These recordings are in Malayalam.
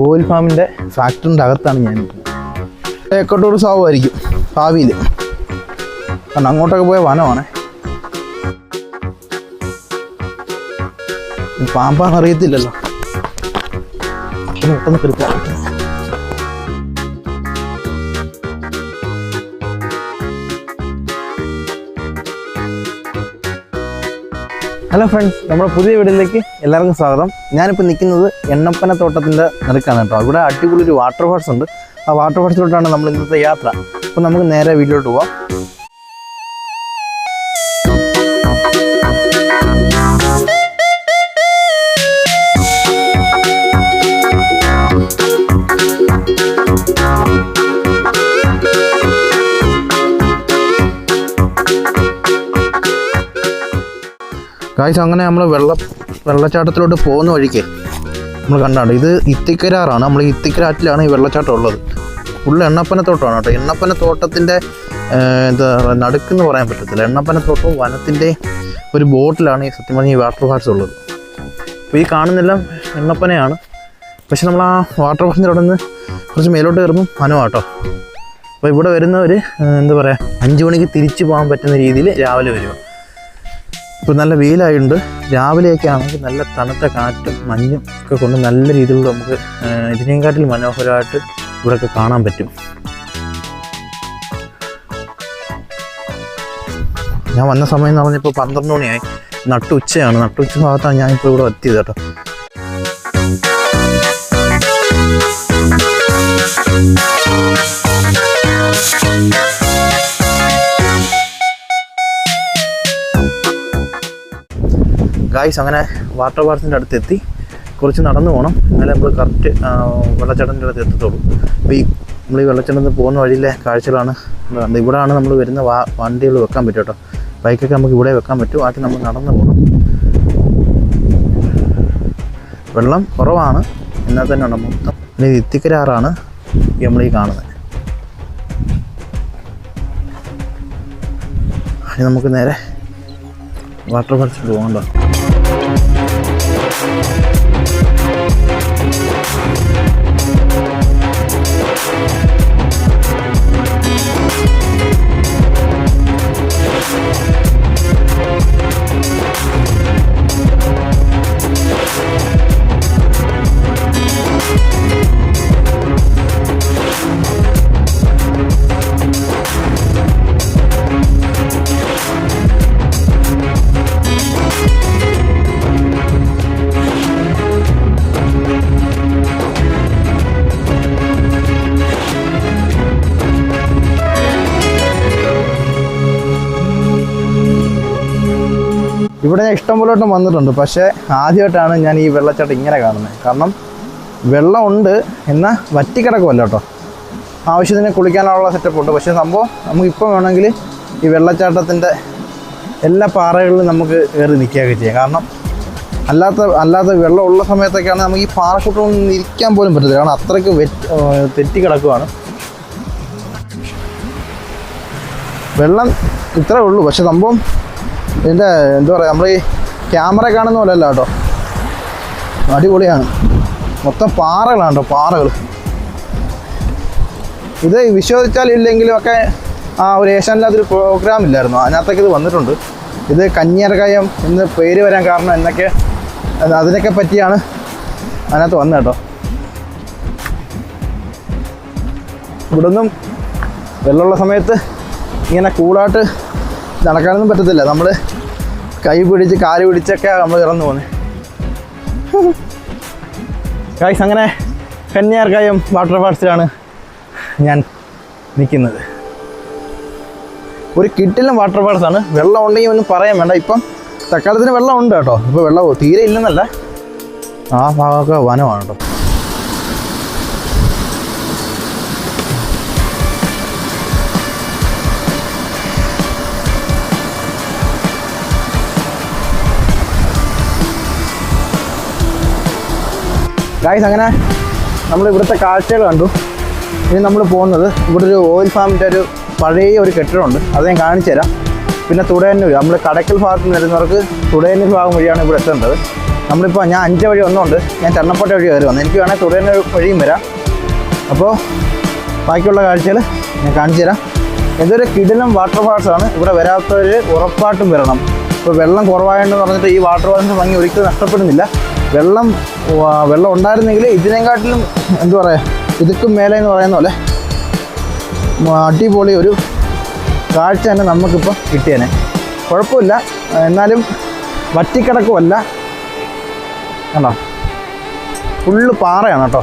ഓയിൽ ഫാമിൻ്റെ ഫാക്ടറിൻ്റെ അകത്താണ് ഞാൻ. തേക്കോട്ടൂർ സാവുമായിരിക്കും ഭാവിയിൽ, കാരണം അങ്ങോട്ടൊക്കെ പോയ വനമാണ്. പാമ്പാന്ന് അറിയത്തില്ലല്ലോ, പെട്ടെന്ന് കിടക്കാം. ഹലോ ഫ്രണ്ട്സ്, നമ്മുടെ പുതിയ വീഡിയോയിലേക്ക് എല്ലാവർക്കും സ്വാഗതം. ഞാനിപ്പോൾ നിൽക്കുന്നത് എണ്ണപ്പന തോട്ടത്തിൻ്റെ നടുക്കാണ് കേട്ടോ. ഇവിടെ അടിപൊളി ഒരു വാട്ടർഫാൾസ് ഉണ്ട്. ആ വാട്ടർഫാൾസിലോട്ടാണ് നമ്മൾ ഇന്നത്തെ യാത്ര. അപ്പോൾ നമുക്ക് നേരെ വീട്ടിലോട്ട് പോവാം. ഗായ്സ്, അങ്ങനെ നമ്മൾ വെള്ളച്ചാട്ടത്തിലോട്ട് പോകുന്ന വഴിക്ക് നമ്മൾ കണ്ടാണ്. ഇത് ഇത്തിക്കരാറാണ്. നമ്മൾ ഇത്തിക്കരാറ്റിലാണ് ഈ വെള്ളച്ചാട്ടം ഉള്ളത്. ഫുള്ള് എണ്ണപ്പനത്തോട്ടമാണ് കേട്ടോ. എണ്ണപ്പനത്തോട്ടത്തിൻ്റെ എന്താ നടുക്കെന്ന് പറയാൻ പറ്റത്തില്ല. എണ്ണപ്പനത്തോട്ടവും വനത്തിൻ്റെ ഒരു ബോട്ടിലാണ് ഈ സത്യം പറഞ്ഞ ഈ വാട്ടർഫാൾസ് ഉള്ളത്. അപ്പോൾ ഈ കാണുന്നെല്ലാം എണ്ണപ്പനയാണ്. പക്ഷെ നമ്മൾ ആ വാട്ടർഫാൾസിൻ്റെ അവിടെ നിന്ന് കുറച്ച് മേലോട്ട് കയറുമ്പം വനമാട്ടോ. അപ്പോൾ ഇവിടെ വരുന്നവർ എന്താ പറയുക, 5 മണിക്ക് തിരിച്ചു പോകാൻ പറ്റുന്ന രീതിയിൽ രാവിലെ വരിക. ഇപ്പോൾ നല്ല വെയിലായിട്ടുണ്ട്. രാവിലെയൊക്കെ ആണെങ്കിൽ നല്ല തണുത്ത കാറ്റും മഞ്ഞും ഒക്കെ കൊണ്ട് നല്ല രീതിയിലുള്ള നമുക്ക് ഇതിനേക്കാട്ടിൽ മനോഹരമായിട്ട് ഇവിടെയൊക്കെ കാണാൻ പറ്റും. ഞാൻ വന്ന സമയം എന്ന് പറഞ്ഞപ്പോൾ 12 മണിയായി. നട്ടുച്ചയാണ്. നട്ടുച്ച ഭാഗത്താണ് ഞാനിപ്പോൾ ഇവിടെ എത്തിയത് കേട്ടോ. ഗായ്സ്, അങ്ങനെ വാട്ടർഫാൾസിൻ്റെ അടുത്ത് എത്തി. കുറച്ച് നടന്നു പോകണം, എന്നാലേ നമ്മൾ കറക്റ്റ് വെള്ളച്ചാട്ടത്തിൻ്റെ അടുത്ത് എത്തത്തുള്ളൂ. അപ്പോൾ നമ്മൾ ഈ വെള്ളച്ചാട്ടത്തിൽ പോകുന്ന വഴിയിലെ കാഴ്ചകളാണ്. ഇവിടെയാണ് നമ്മൾ വരുന്ന വണ്ടികൾ വെക്കാൻ പറ്റും കേട്ടോ. ബൈക്കൊക്കെ നമുക്ക് ഇവിടെ വെക്കാൻ പറ്റും. ആദ്യം നമ്മൾ നടന്നു പോകണം. വെള്ളം കുറവാണ്, എന്നാൽ തന്നെ ഉണ്ട് മൊത്തം. ഇനി ഇത്തിക്കരാറാണ് നമ്മളീ കാണുന്നത്. ഇനി നമുക്ക് നേരെ വാട്ടർഫാൾസിൽ പോകണ്ടോ. ഇവിടെ ഞാൻ ഇഷ്ടംപോലോട്ടും വന്നിട്ടുണ്ട്. പക്ഷേ ആദ്യമായിട്ടാണ് ഞാൻ ഈ വെള്ളച്ചാട്ടം ഇങ്ങനെ കാണുന്നത്. കാരണം വെള്ളമുണ്ട്, എന്നാൽ വറ്റിക്കിടക്കുമല്ലോ കേട്ടോ. ആവശ്യത്തിന് കുളിക്കാനുള്ള സെറ്റപ്പ് ഉണ്ട്. പക്ഷേ സംഭവം നമുക്കിപ്പോൾ വേണമെങ്കിൽ ഈ വെള്ളച്ചാട്ടത്തിൻ്റെ എല്ലാ പാറകളിലും നമുക്ക് കയറി നിൽക്കുകയൊക്കെ ചെയ്യാം. കാരണം അല്ലാത്ത വെള്ളമുള്ള സമയത്തൊക്കെയാണ് നമുക്ക് ഈ പാറക്കൂട്ടൊന്നും ഇരിക്കാൻ പോലും പറ്റത്തില്ല. കാരണം അത്രയ്ക്ക് തെറ്റി കിടക്കുവാണ്. വെള്ളം ഇത്രേ ഉള്ളൂ. പക്ഷെ സംഭവം ഇതിൻ്റെ എന്താ പറയുക, നമ്മൾ ഈ ക്യാമറ കാണുന്ന പോലെ അല്ല കേട്ടോ. അടിപൊളിയാണ്. മൊത്തം പാറകളാണ് കേട്ടോ, പാറകൾ. ഇത് വിശ്വസിച്ചാൽ ഇല്ലെങ്കിലും ഒക്കെ ഒരു ഏഷ്യാനിലൊരു പ്രോഗ്രാം ഇല്ലായിരുന്നു, അതിനകത്തൊക്കെ ഇത് വന്നിട്ടുണ്ട്. ഇത് കന്യാർകയം എന്ന് പേര് വരാൻ കാരണം എന്നൊക്കെ അതിനൊക്കെ പറ്റിയാണ് അതിനകത്ത് വന്നത് കേട്ടോ. ഇവിടെ നിന്നും വെള്ളമുള്ള സമയത്ത് ഇങ്ങനെ കൂളായിട്ട് നടക്കാനൊന്നും പറ്റത്തില്ല. നമ്മൾ കൈ പിടിച്ച് കാല് പിടിച്ചൊക്കെ നമ്മൾ ഇറന്നു പോകുന്നത്. ഗൈസ്, അങ്ങനെ കന്യാർകയം വാട്ടർഫാൾസിലാണ് ഞാൻ നിൽക്കുന്നത്. ഒരു കിട്ടിലും വാട്ടർഫാൾസാണ്. വെള്ളം ഉണ്ടെങ്കിൽ ഒന്നും പറയാൻ വേണ്ട. ഇപ്പം തക്കാലത്തിന് വെള്ളം ഉണ്ട് കേട്ടോ. ഇപ്പോൾ വെള്ളം തീരെ ഇല്ലെന്നല്ല, ആ ഭാഗമൊക്കെ വനമാണ് കേട്ടോ. ഗായ്സ്, അങ്ങനെ നമ്മൾ ഇവിടുത്തെ കാഴ്ചകൾ കണ്ടു. ഇനി നമ്മൾ പോകുന്നത് ഇവിടെ ഒരു ഓയിൽ ഫാമിൻ്റെ ഒരു പഴയ ഒരു കെട്ടിടമുണ്ട്. അത് ഞാൻ കാണിച്ചു തരാം. പിന്നെ തുടയന്നൂർ, നമ്മൾ കടയ്ക്കൽ ഭാഗത്ത് നിന്ന് വരുന്നവർക്ക് തുടയന്നൂർ ഭാഗം വഴിയാണ് ഇവിടെ എത്തേണ്ടത്. നമ്മളിപ്പോൾ ഞാൻ 5 വഴി ഒന്നുണ്ട്, ഞാൻ ചണ്ണപ്പട്ട വഴി കയറി വന്നു. എനിക്ക് വേണമെങ്കിൽ തുടരുന്ന വഴിയും വരാം. അപ്പോൾ ബാക്കിയുള്ള കാഴ്ചകൾ ഞാൻ കാണിച്ചു തരാം. ഇതൊരു കിടിലം വാട്ടർ ഫാൾസാണ്. ഇവിടെ വരാത്തവർ ഉറപ്പായിട്ടും വരണം. ഇപ്പോൾ വെള്ളം കുറവായെന്ന് പറഞ്ഞിട്ട് ഈ വാട്ടർ ഫാൾസിൻ്റെ ഭംഗി ഒരിക്കലും നഷ്ടപ്പെടുന്നില്ല. വെള്ളം ഉണ്ടായിരുന്നെങ്കിൽ ഇതിനെക്കാട്ടിലും എന്താ പറയുക, ഇതുക്കും മേലെ എന്ന് പറയുന്ന പോലെ അടിപൊളി ഒരു കാഴ്ച തന്നെ നമുക്കിപ്പോൾ കിട്ടിയേനെ. കുഴപ്പമില്ല, എന്നാലും വറ്റിക്കിടക്കുമല്ല. കണ്ടോ, ഫുള്ള് പാറയാണ് കേട്ടോ.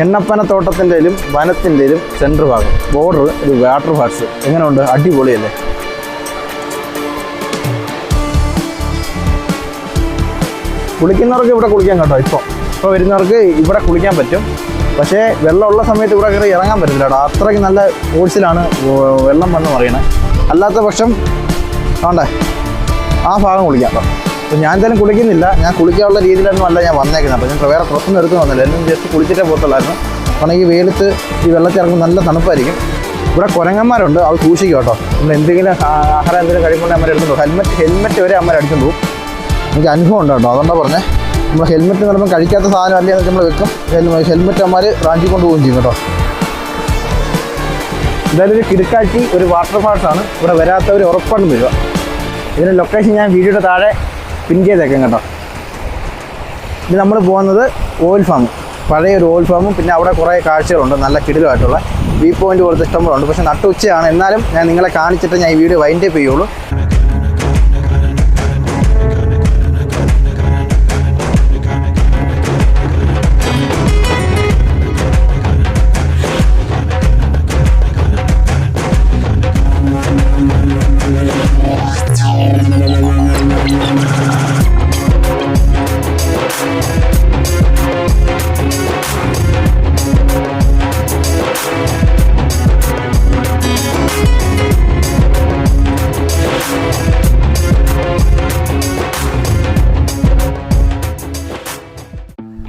എണ്ണപ്പനത്തോട്ടത്തിൻ്റെയിലും വനത്തിൻ്റെയിലും സെൻറ്റർ ഭാഗം ബോർഡർ ഒരു വാട്ടർ ഫാൾസ്. എങ്ങനെയുണ്ട്? അടിപൊളിയല്ലേ? കുളിക്കുന്നവർക്ക് ഇവിടെ കുളിക്കാൻ കേട്ടോ. ഇപ്പോൾ വരുന്നവർക്ക് ഇവിടെ കുളിക്കാൻ പറ്റും. പക്ഷേ വെള്ളമുള്ള സമയത്ത് ഇവിടെ കയറി ഇറങ്ങാൻ പറ്റില്ല കേട്ടോ. അത്രയ്ക്ക് നല്ല ഫോഴ്സിലാണ് വെള്ളം വന്ന് പറയുന്നത്. അല്ലാത്ത പക്ഷം വേണ്ടേ ആ ഭാഗം കുളിക്കാം കേട്ടോ. അപ്പോൾ ഞാൻ എന്തായാലും കുളിക്കുന്നില്ല. ഞാൻ കുളിക്കാനുള്ള രീതിയിലൊന്നും അല്ല ഞാൻ വന്നേക്കുന്നത് കേട്ടോ. ഞാൻ വേറെ ഡ്രസ്സൊന്നും എടുത്ത് വന്നില്ല. എല്ലാം ജസ്റ്റ് കുളിച്ചിട്ടേ പോകത്തുള്ളായിരുന്നു. കാരണം ഈ വെയിലത്ത് ഈ വെള്ളത്തിൽ ഇറങ്ങുമ്പോൾ നല്ല തണുപ്പായിരിക്കും. ഇവിടെ കുരങ്ങന്മാരുണ്ട്, അത് സൂക്ഷിക്കും കേട്ടോ. നമ്മൾ എന്തെങ്കിലും ആഹാരം എന്തെങ്കിലും കഴിക്കുമ്പോൾ അമ്മ എടുത്തുകൊണ്ട് പോകും. ഹെൽമെറ്റ് വരെ അമ്മ അടിച്ചുകൊണ്ട് പോകും. എനിക്ക് അനുഭവം ഉണ്ട് കേട്ടോ. അതുകൊണ്ടാണ് പറഞ്ഞത്. നമ്മൾ ഹെൽമെറ്റ് ചിലപ്പോൾ കഴിക്കാത്ത സാധനം അല്ലേ എന്ന് നമ്മൾ വെക്കും. ഹെൽമെറ്റ് അമ്മമാർ റാഞ്ചി കൊണ്ട് പോവുകയും ചെയ്യും കേട്ടോ. എന്തായാലും ഒരു കിടക്കാഴ്ച ഒരു വാട്ടർ ഫാൾസാണ്. ഇവിടെ വരാത്തവർ ഉറപ്പായിട്ടും വരിക. ഇതിൻ്റെ ലൊക്കേഷൻ ഞാൻ വീഡിയോയുടെ താഴെ പിൻ ചെയ്തേക്കാം കേട്ടോ. ഇത് നമ്മൾ പോകുന്നത് ഓയിൽ ഫാം, പഴയൊരു ഓയിൽ ഫാമും പിന്നെ അവിടെ കുറേ കാഴ്ചകളുണ്ട്. നല്ല കിടിലമായിട്ടുള്ള വ്യൂ പോയിൻ്റ് പോലത്തെ ഇഷ്ടംപോലുണ്ട്. പക്ഷേ നട്ടു ഉച്ചയാണ്. എന്നാലും ഞാൻ നിങ്ങളെ കാണിച്ചിട്ട് ഞാൻ ഈ വീഡിയോ വൈൻഡ് അപ്പ് ചെയ്യുള്ളൂ.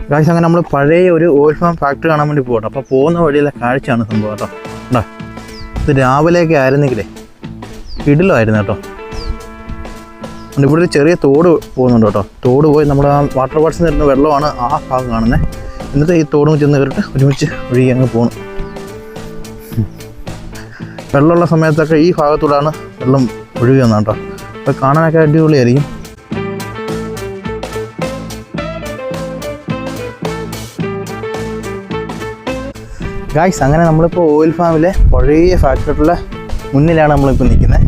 ഗായ്സ്, അങ്ങനെ നമ്മൾ പഴയ ഒരു ഓയിൽ ഫാം ഫാക്ടറി കാണാൻ വേണ്ടി പോകട്ടോ. അപ്പോൾ പോകുന്ന വഴിയിലെ കാഴ്ചയാണ് സംഭവം കേട്ടോ. ഉണ്ടോ, ഇത് രാവിലെയൊക്കെ ആയിരുന്നെങ്കിലേ കിടിലമായിരുന്നു കേട്ടോ. ഇവിടെ ഒരു ചെറിയ തോട് പോകുന്നുണ്ട് കേട്ടോ. തോട് പോയി നമ്മുടെ ആ വാട്ടർ ഫാൾസിൽ നിന്ന് വെള്ളമാണ് ആ ഭാഗം കാണുന്നത്. എന്നിട്ട് ഈ തോടും ചെന്ന് കയറിയിട്ട് ഒരുമിച്ച് ഒഴുകി അങ്ങ് പോകണം. വെള്ളമുള്ള സമയത്തൊക്കെ ഈ ഭാഗത്തൂടെയാണ് വെള്ളം ഒഴുകി വന്നത് കേട്ടോ. അപ്പോൾ കാണാനൊക്കെ അടിപൊളിയായിരിക്കും. ഗായ്സ്, അങ്ങനെ നമ്മളിപ്പോൾ ഓയിൽ ഫാമിലെ പഴയ ഫാക്ടറിയുടെ മുന്നിലാണ് നമ്മളിപ്പോൾ നിൽക്കുന്നത്.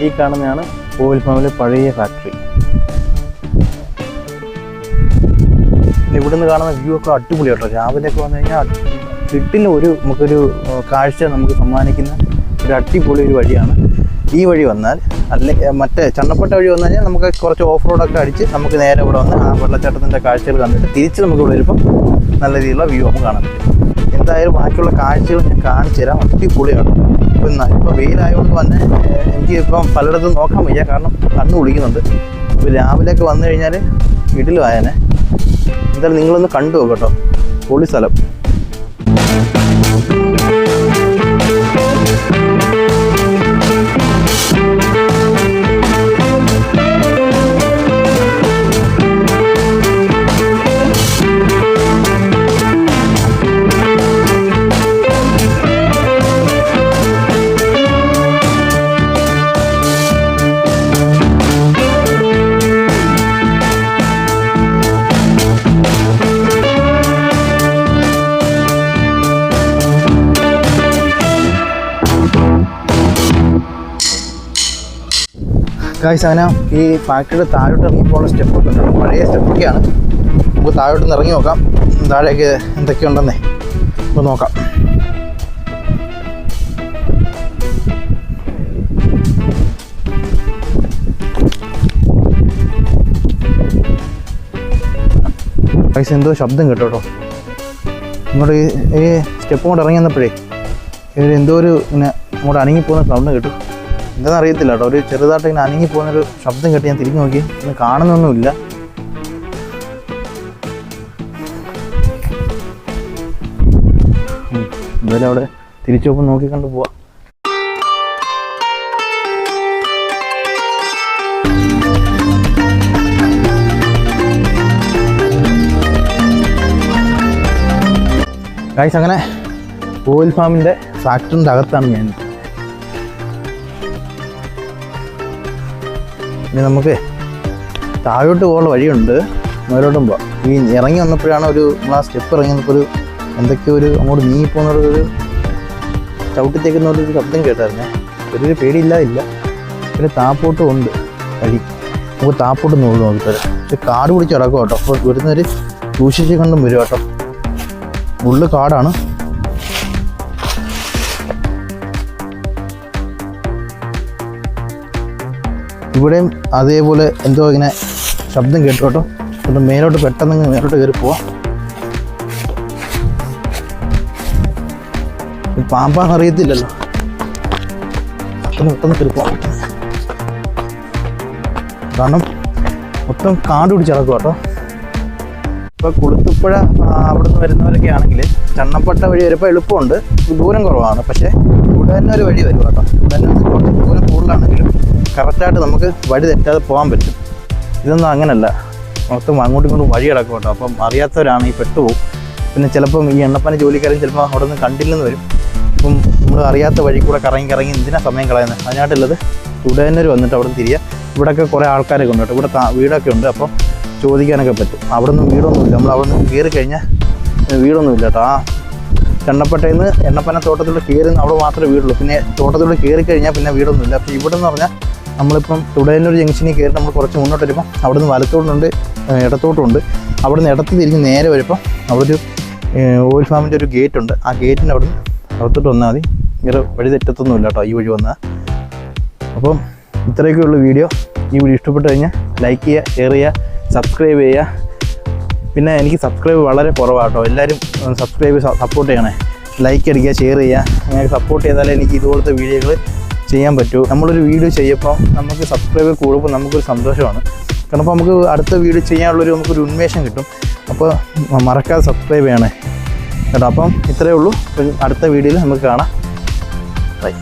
ഈ കാണുന്നതാണ് ഓയിൽ ഫാമിലെ പഴയ ഫാക്ടറി. ഇവിടുന്ന് കാണുന്ന വ്യൂ ഒക്കെ അടിപൊളി കേട്ടോ. രാവിലെയൊക്കെ വന്നു കഴിഞ്ഞാൽ കിട്ടില്ല നമുക്കൊരു കാഴ്ച നമുക്ക് സമ്മാനിക്കുന്ന ഒരു അടിപൊളി ഒരു വഴിയാണ് ഈ വഴി വന്നാൽ. മറ്റേ ചണ്ണപ്പട്ട വഴി വന്നു കഴിഞ്ഞാൽ നമുക്ക് കുറച്ച് ഓഫ് റോഡൊക്കെ അടിച്ച് നമുക്ക് നേരെ ഇവിടെ വന്ന് ആ വെള്ളച്ചാട്ടത്തിൻ്റെ കാഴ്ചകൾ കണ്ടിട്ട് തിരിച്ച് നമുക്ക് ഇവിടെ വരുമ്പോൾ നല്ല രീതിയിലുള്ള വ്യൂ നമുക്ക് കാണാൻ പറ്റും. എന്തായാലും ബാക്കിയുള്ള കാഴ്ചകൾ ഞാൻ കാണിച്ചു തരാം. അടിപൊളിയാണ്. ഇപ്പോൾ വെയിലായതുകൊണ്ട് തന്നെ എനിക്ക് ഇപ്പം പലയിടത്തും നോക്കാൻ വയ്യ, കാരണം കണ്ണ് കുളിക്കുന്നുണ്ട്. ഇപ്പോൾ രാവിലെയൊക്കെ വന്നു കഴിഞ്ഞാൽ വീട്ടിലുമായനെ. എന്തായാലും നിങ്ങളൊന്ന് കണ്ടു നോക്കാം കേട്ടോ. പൊളി സ്ഥലം. ഗായ്സ്, അങ്ങനെ ഈ ഫാക്ടറിയുടെ താഴോട്ട് ഇറങ്ങിപ്പോയുള്ള സ്റ്റെപ്പൊക്കെ ഉണ്ട്. പഴയ സ്റ്റെപ്പൊക്കെയാണ്. നമുക്ക് താഴോട്ട് ഇറങ്ങി നോക്കാം താഴേക്ക് എന്തൊക്കെയുണ്ടെന്നേ നമുക്ക് നോക്കാം. ഗായ്സ്, എന്തോ ശബ്ദം കേട്ടോ. ഇങ്ങോട്ട് ഈ സ്റ്റെപ്പ് കൊണ്ട് ഇറങ്ങി വന്നപ്പോഴേ എന്തോ ഒരു ഇങ്ങനെ അങ്ങോട്ട് അനങ്ങിപ്പോകുന്ന സൗണ്ട് കേട്ടു. എന്താണെന്ന് അറിയത്തില്ല കേട്ടോ. ഒരു ചെറുതായിട്ട് ഇങ്ങനെ അനങ്ങിപ്പോകുന്നൊരു ശബ്ദം കേട്ട് ഞാൻ തിരിഞ്ഞു നോക്കി. ഇന്ന് കാണുന്നൊന്നുമില്ല. എന്തായാലും അവിടെ തിരിച്ചു പോകുമ്പോൾ നോക്കിക്കണ്ട് പോവാം. ഗൈസ് അങ്ങനെ ഓയിൽ ഫാമിൻ്റെ ഫാക്ടറിൻ്റെ അകത്താണ് ഞാൻ. ഇനി നമുക്ക് താഴോട്ട് പോകാനുള്ള വഴിയുണ്ട്, മേലോട്ടും പോവാം. ഈ ഇറങ്ങി വന്നപ്പോഴാണ് നമ്മൾ ആ സ്റ്റെപ്പ് ഇറങ്ങി വന്നപ്പോൾ എന്തൊക്കെയോ അങ്ങോട്ട് നീങ്ങിപ്പോകുന്നൊരു ചവിട്ടിത്തേക്കുന്ന ഒരു ശബ്ദം കേട്ടായിരുന്നേ. ഒരു പേടിയില്ലാതില്ല. പിന്നെ താപ്പോട്ടും ഉണ്ട് വഴി, നമുക്ക് താപ്പോട്ട് നോക്കിത്തരാം. പക്ഷെ കാട് പിടിച്ച് കിടക്കും കേട്ടോ. അപ്പോൾ വരുന്നവർ സൂക്ഷിച്ച് കണ്ടും വരും കേട്ടോ. ഉള്ളു കാടാണ്. ഇവിടെയും അതേപോലെ എന്തോ ഇങ്ങനെ ശബ്ദം കേട്ടു കേട്ടോ. ഒന്ന് മേലോട്ട് പെട്ടെന്ന് മേലോട്ട് കയറി പോവാം. പാമ്പാന്ന് അറിയത്തില്ലല്ലോ. പെട്ടെന്ന് കയറി പോവാം. കാരണം മൊത്തം കാട് പിടിച്ച് കിടക്കും കേട്ടോ. ഇപ്പോൾ കുളുത്തുപ്പുഴ അവിടെ നിന്ന് വരുന്നവരൊക്കെ ആണെങ്കിൽ ചണ്ണപ്പട്ട വഴി വരുമ്പോൾ എളുപ്പമുണ്ട്, ദൂരം കുറവാണ്. പക്ഷേ ഇവിടെ തന്നെ ഒരു വഴി വരും കേട്ടോ. ഇവിടെ തന്നെ കുറച്ച് ദൂരം കൂടുതലാണെങ്കിലും കറക്റ്റായിട്ട് നമുക്ക് വഴി തെറ്റാതെ പോകാൻ പറ്റും. ഇതൊന്നും അങ്ങനല്ല, മൊത്തം അങ്ങോട്ടും ഇങ്ങോട്ടും വഴി കിടക്കും കേട്ടോ. അപ്പം അറിയാത്തവരാണ് ഈ പെട്ടുപോകും. പിന്നെ ചിലപ്പം ഈ എണ്ണപ്പന ജോലിക്കാരും ചിലപ്പോൾ അവിടെ നിന്ന് കണ്ടില്ലെന്ന് വരും. ഇപ്പം നമ്മൾ അറിയാത്ത വഴി കൂടെ കറങ്ങി എന്തിനാ സമയം കളയുന്നത്? അതിനായിട്ടുള്ളത് ഇവിടെ തന്നെ വന്നിട്ട് അവിടെ നിന്ന് തിരിയുക. ഇവിടെയൊക്കെ കുറേ ആൾക്കാരൊക്കെ ഉണ്ട് കേട്ടോ. ഇവിടെ വീടൊക്കെ ഉണ്ട്, അപ്പം ചോദിക്കാനൊക്കെ പറ്റും. അവിടെ നിന്ന് വീടൊന്നുമില്ല. നമ്മൾ അവിടെ നിന്ന് കയറി കഴിഞ്ഞാൽ വീടൊന്നുമില്ല കേട്ടോ. ആ ചണ്ണപ്പട്ടയിൽ നിന്ന് എണ്ണപ്പന തോട്ടത്തിലൂടെ കയറുന്ന അവിടെ മാത്രമേ വീടുള്ളൂ. പിന്നെ തോട്ടത്തിലൂടെ കയറി കഴിഞ്ഞാൽ പിന്നെ വീടൊന്നുമില്ല. അപ്പോൾ ഇവിടെ എന്ന് പറഞ്ഞാൽ നമ്മളിപ്പം തുടയന്നൂർ ജംഗ്ഷനിൽ കയറി നമ്മൾ കുറച്ച് മുന്നോട്ട് വരുമ്പോൾ അവിടെ നിന്ന് വലത്തോട്ടുണ്ട്, ഇടത്തോട്ടുണ്ട്. അവിടെ നിന്ന് ഇടത്ത് തിരിഞ്ഞ് നേരെ വരുമ്പോൾ അവിടെ ഒരു ഓയിൽ ഫാമിൻ്റെ ഒരു ഗേറ്റ് ഉണ്ട്. ആ ഗേറ്റിൻ്റെ അവിടെ നിന്ന് അകത്തോട്ട് വന്നാൽ മതി. ഇങ്ങനെ വഴി തെറ്റത്തൊന്നുമില്ല കേട്ടോ ഈ വഴി വന്നാൽ. അപ്പം ഇത്രയൊക്കെയുള്ള വീഡിയോ. ഈ വീഡിയോ ഇഷ്ടപ്പെട്ട് കഴിഞ്ഞാൽ ലൈക്ക് ചെയ്യുക, ഷെയർ ചെയ്യുക, സബ്സ്ക്രൈബ് ചെയ്യുക. പിന്നെ എനിക്ക് സബ്സ്ക്രൈബ് വളരെ കുറവാണ് കേട്ടോ. എല്ലാവരും സബ്സ്ക്രൈബ് സപ്പോർട്ട് ചെയ്യണേ. ലൈക്ക് അടിക്കുക, ഷെയർ ചെയ്യുക. അങ്ങനെ സപ്പോർട്ട് ചെയ്താലേ എനിക്ക് ഇതുപോലത്തെ വീഡിയോകൾ ചെയ്യാൻ പറ്റൂ. നമ്മളൊരു വീഡിയോ ചെയ്യുമ്പോൾ നമുക്ക് സബ്സ്ക്രൈബർ കൂടുമ്പോൾ നമുക്കൊരു സന്തോഷമാണ്. കാരണം അപ്പോൾ നമുക്ക് അടുത്ത വീഡിയോ ചെയ്യാനുള്ളൊരു നമുക്കൊരു ഉന്മേഷം കിട്ടും. അപ്പോൾ മറക്കാതെ സബ്സ്ക്രൈബ് ചെയ്യണേ കേട്ടോ. അപ്പം ഇത്രയേ ഉള്ളൂ. അടുത്ത വീഡിയോയിൽ നമുക്ക് കാണാം. ബൈ.